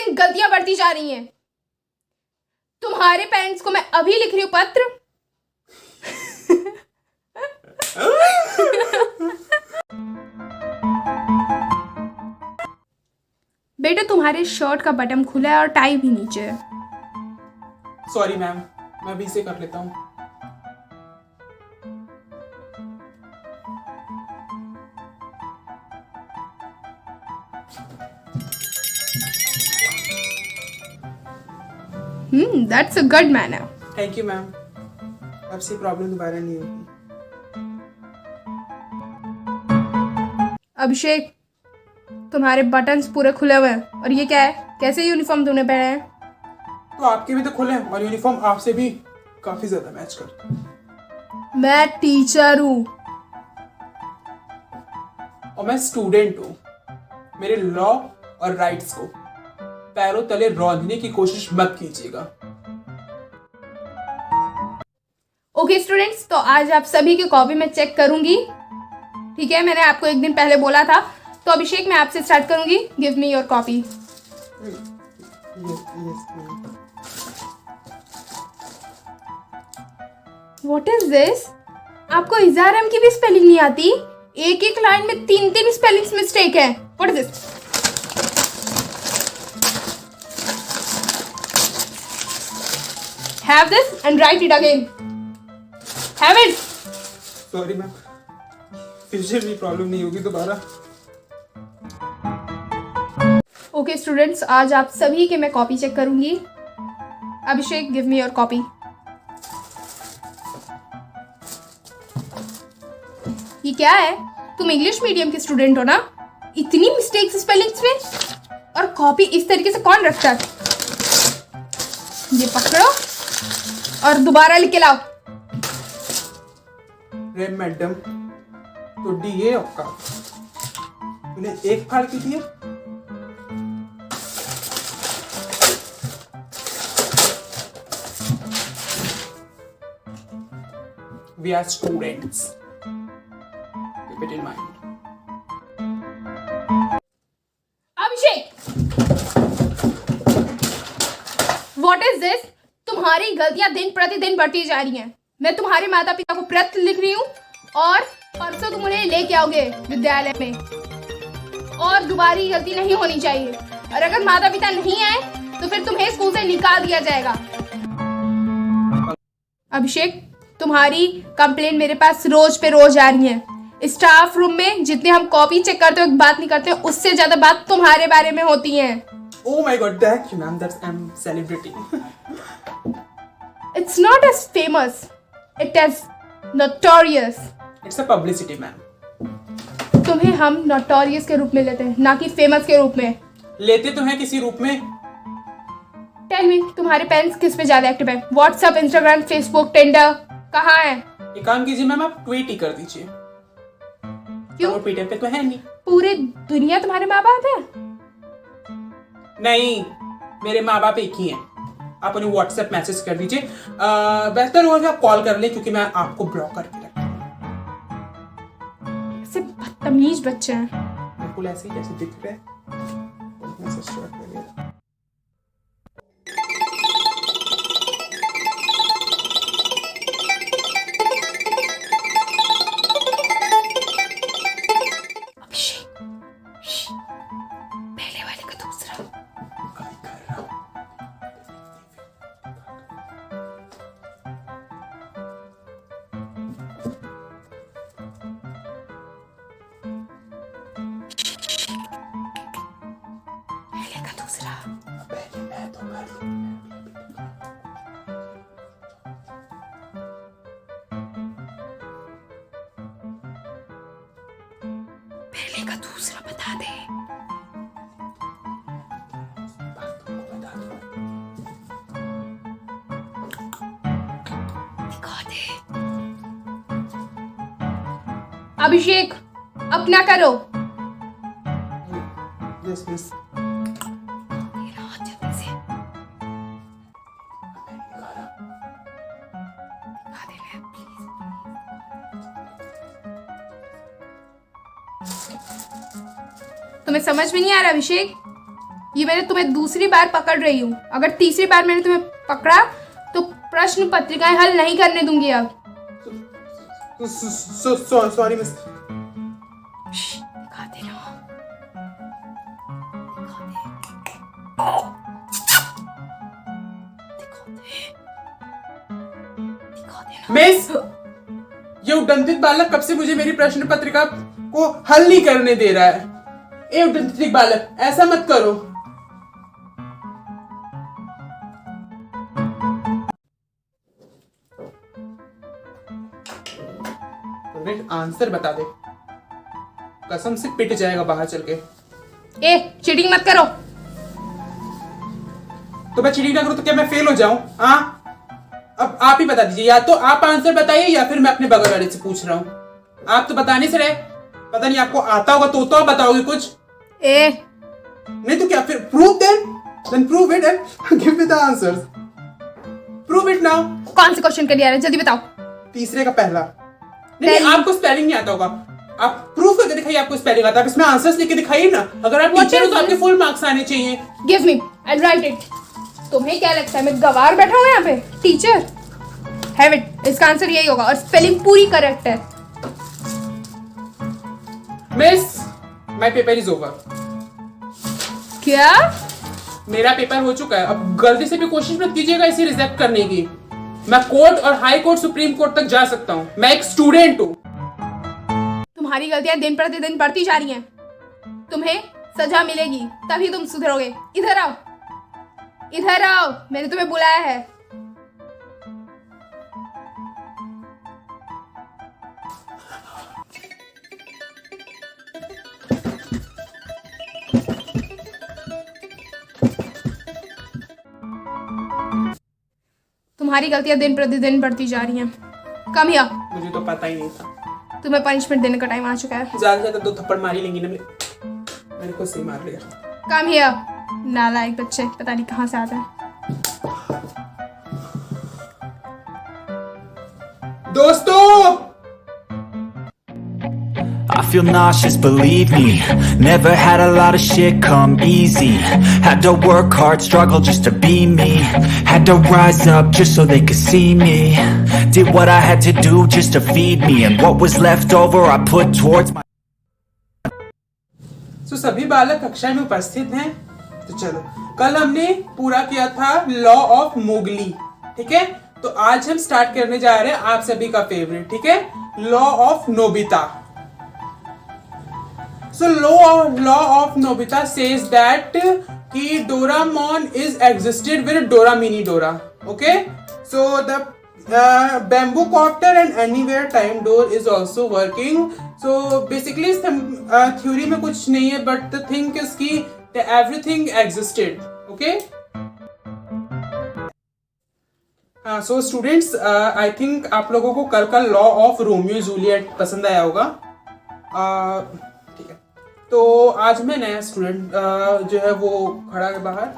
प्रतिदिन गलतियां बढ़ती जा रही हैं। तुम्हारे पेरेंट्स को मैं अभी लिख रही हूं पत्र। बेटा तुम्हारे शर्ट का बटन खुला है और टाई भी नीचे है। सॉरी मैम, मैं अभी से कर लेता हूँ। That's a good manner. Thank you ma'am, अब से प्रॉब्लम दोबारा नहीं होगी। अभिषेक तुम्हारे बटन्स पूरे खुले हुए हैं और ये क्या है? कैसे यूनिफॉर्म तूने पहना है? तो आपके भी तो खुले हैं और यूनिफॉर्म आपसे भी काफी ज्यादा मैच करता है। मैं टीचर हूँ और मैं स्टूडेंट हूँ। मेरे लॉ और राइट्स को पैरों तले रौंदने की कोशिश मत कीजिएगा। ओके स्टूडेंट्स, तो आज आप सभी की कॉपी में चेक करूंगी। ठीक है, मैंने आपको एक दिन पहले बोला था। तो अभिषेक मैं आपसे स्टार्ट करूंगी। Give me your copy. What is this? आपको इज़ारम की भी स्पेलिंग नहीं आती? एक एक लाइन में तीन तीन स्पेलिंग्स मिस्टेक है। What is this? Have this and write it again. Have it. Sorry ma'am, future में प्रॉब्लम नहीं होगी दोबारा। ओके स्टूडेंट्स, आज आप सभी के मैं कॉपी चेक करूंगी। अभिषेक गिव मी योर कॉपी। ये क्या है? तुम इंग्लिश मीडियम के स्टूडेंट हो ना? इतनी मिस्टेक्स स्पेलिंग्स में? और कॉपी इस तरीके से कौन रखता है? ये पकड़ो और दोबारा लिख के लाओ। रे मैडम, तो डी ये आपका तूने एक फाड़ की दिया। We are students. Keep it in mind. Abhishek, what is this? तुम्हारी गलतियां दिन प्रतिदिन बढ़ती जा रही हैं। मैं तुम्हारे माता पिता को पत्र लिख रही हूँ और परसों तुम उन्हें लेके आओगे विद्यालय में। और दोबारा ये गलती नहीं होनी चाहिए। और अगर माता पिता नहीं आए तो फिर तुम्हें स्कूल से निकाल दिया जाएगा। अभिषेक, तुम्हारी कंप्लेन मेरे पास रोज पे रोज आ रही है। स्टाफ रूम में जितने हम कॉपी चेक करते हो बात नहीं करते, उससे ज्यादा बात तुम्हारे बारे में होती है। Oh my God, thank you, ma'am. That's I'm celebrating. It's not as famous. It is notorious. It's a publicity, ma'am. तुम्हें हम notorious के रूप में लेते हैं, ना कि famous के रूप में। लेते तो हैं किसी रूप में। Tell me, तुम्हारे पेरेंट्स किस पे ज्यादा एक्टिव है? WhatsApp, Instagram, Facebook, Tinder, कहाँ है? एक काम कीजिए मैम, आप ट्वीट ही कर दीजिए। क्यों? वो ट्विटर पे तो है नहीं। पूरे दुनिया तुम्हारे माँ बाप है? नहीं, मेरे माँ बाप एक ही हैं। आप उन्हें व्हाट्सएप मैसेज कर दीजिए। बेहतर होगा कि आप कॉल कर लें, क्योंकि मैं आपको ब्लॉक करके रखता हूँ। ऐसे बदतमीज बच्चे हैं। बिल्कुल ऐसे ही जैसे दिख रहे हैं। मैसेज स्टार्ट करिए। पहले वाले का दूसरा। अभी कर रहा हूँ। पहले का दूसरा। पहले मैं तो कर लूँ। पहले का दूसरा बता दे। दिखा दे। अभिषेक, अपना करो। Yes yes. तेरा हाथ जल्दी से। दिखा दे मैं प्लीज। तुम्हें समझ में नहीं आ रहा अभिषेक? ये मैंने तुम्हें दूसरी बार पकड़ रही हूँ। अगर तीसरी बार मैंने तुम्हें पकड़ा तो प्रश्न पत्रिकाएं हल नहीं करने दूंगी अब। Sorry miss. दिखाते रहो। मिस, ये उद्दंडित बालक कब से मुझे मेरी प्रश्न पत्रिका को हल नहीं करने दे रहा है। ए उद्दंडित बालक, ऐसा मत करो। आंसर बता दे, कसम से पिट जाएगा बाहर चल के। ए चीटिंग मत करो। तो मैं चीटिंग ना करूं तो क्या मैं फेल हो जाऊं? हाँ, अब आप ही बता दीजिए, या तो आप आंसर बताइए या फिर मैं अपने बगल वाले से पूछ रहा हूं। आप तो बताने से रहे, पता नहीं आपको आता होगा तो आप बताओगे कुछ। ए नहीं तो क्या फिर? Prove then prove it and give me the answers. Prove it now. कौन से क्वेश्चन का दिया है, जल्दी बताओ। तीसरे का पहला। नहीं, आपको स्पेलिंग नहीं आता होगा, आप प्रूफ करके दिखाइए आपको स्पेलिंग आता है। इसमें आंसर्स लिख के दिखाइए ना। अगर आप टीचर हो तो आपके फुल मार्क्स आने चाहिए। Give me, I right it. तुम्हें क्या लगता है मैं गवार बैठा हूँ यहाँ पे? Teacher have it. इसका आंसर यही होगा और स्पेलिंग पूरी करेक्ट है। Miss, my paper is over. क्या? मेरा पेपर हो चुका है। अब गलती से भी कोशिश मत कीजिएगा इसे रिजेक्ट करने की। मैं कोर्ट और हाई कोर्ट, सुप्रीम कोर्ट तक जा सकता हूँ। मैं एक स्टूडेंट हूँ। तुम्हारी गलतियां दिन प्रतिदिन बढ़ती जा रही हैं। तुम्हें सजा मिलेगी तभी तुम सुधरोगे। इधर आओ, इधर आओ, मैंने तुम्हें बुलाया है। तुम्हारी गलतियां दिन प्रतिदिन बढ़ती जा रही हैं। Come here. मुझे तो पता ही नहीं था। तुम्हें पनिशमेंट देने का टाइम आ चुका है। ज्यादा से ज्यादा 2 थप्पड़ मार ही लेंगी ना। मैंने खुद से मार लिया। Come here. नालायक बच्चे, पता नहीं कहां से आते हैं। दोस्तों, I feel nauseous, believe me. Never had a lot of shit come easy. Had to work hard, struggle just to be me. Had to rise up just so they could see me. Did what I had to do just to feed me. And what was left over I put towards my... तो सभी बालक कक्षा में उपस्थित हैं। तो चलो, कल हमने पूरा किया था लॉ ऑफ मोगली, ठीक है? तो आज हम स्टार्ट करने जा रहे हैं आप सभी का फेवरेट, ठीक है, law of Nobita. So law of Nobita says that कि Doraemon is existed with Dora Mini Dora. Okay, so the bamboo copter and anywhere time door is also working. So basically some theory में कुछ नहीं है, but the thing is कि everything existed. Okay. So students, I think आप लोगों को कल का लॉ ऑफ रोमियो जूलियट पसंद आया होगा। ठीक है, तो आज मैं नया स्टूडेंट जो है वो खड़ा है बाहर,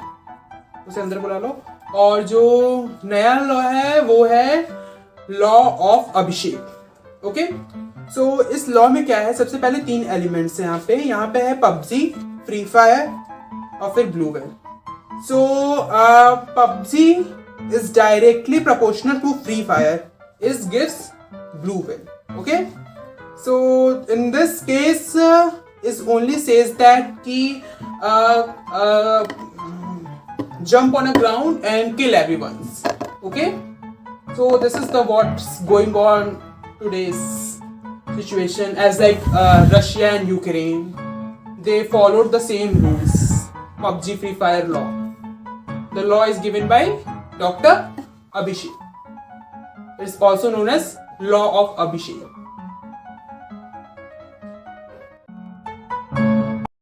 उसे अंदर बुला लो। और जो नया लॉ है वो है लॉ ऑफ अभिषेक। ओके, सो इस लॉ में क्या है, सबसे पहले 3 एलिमेंट्स हैं यहाँ पे है पबजी, फ्री फायर और फिर blue whale. So PUBG is directly proportional to Free Fire is gives blue whale. Okay, so in this case is only says that ki jump on a ground and kill everyone. Okay, so this is the what's going on today's situation, as like Russia and Ukraine, they followed the same rules, PUBG Free Fire law. The law is given by Dr. Abhishek. It is also known as Law of Abhishek.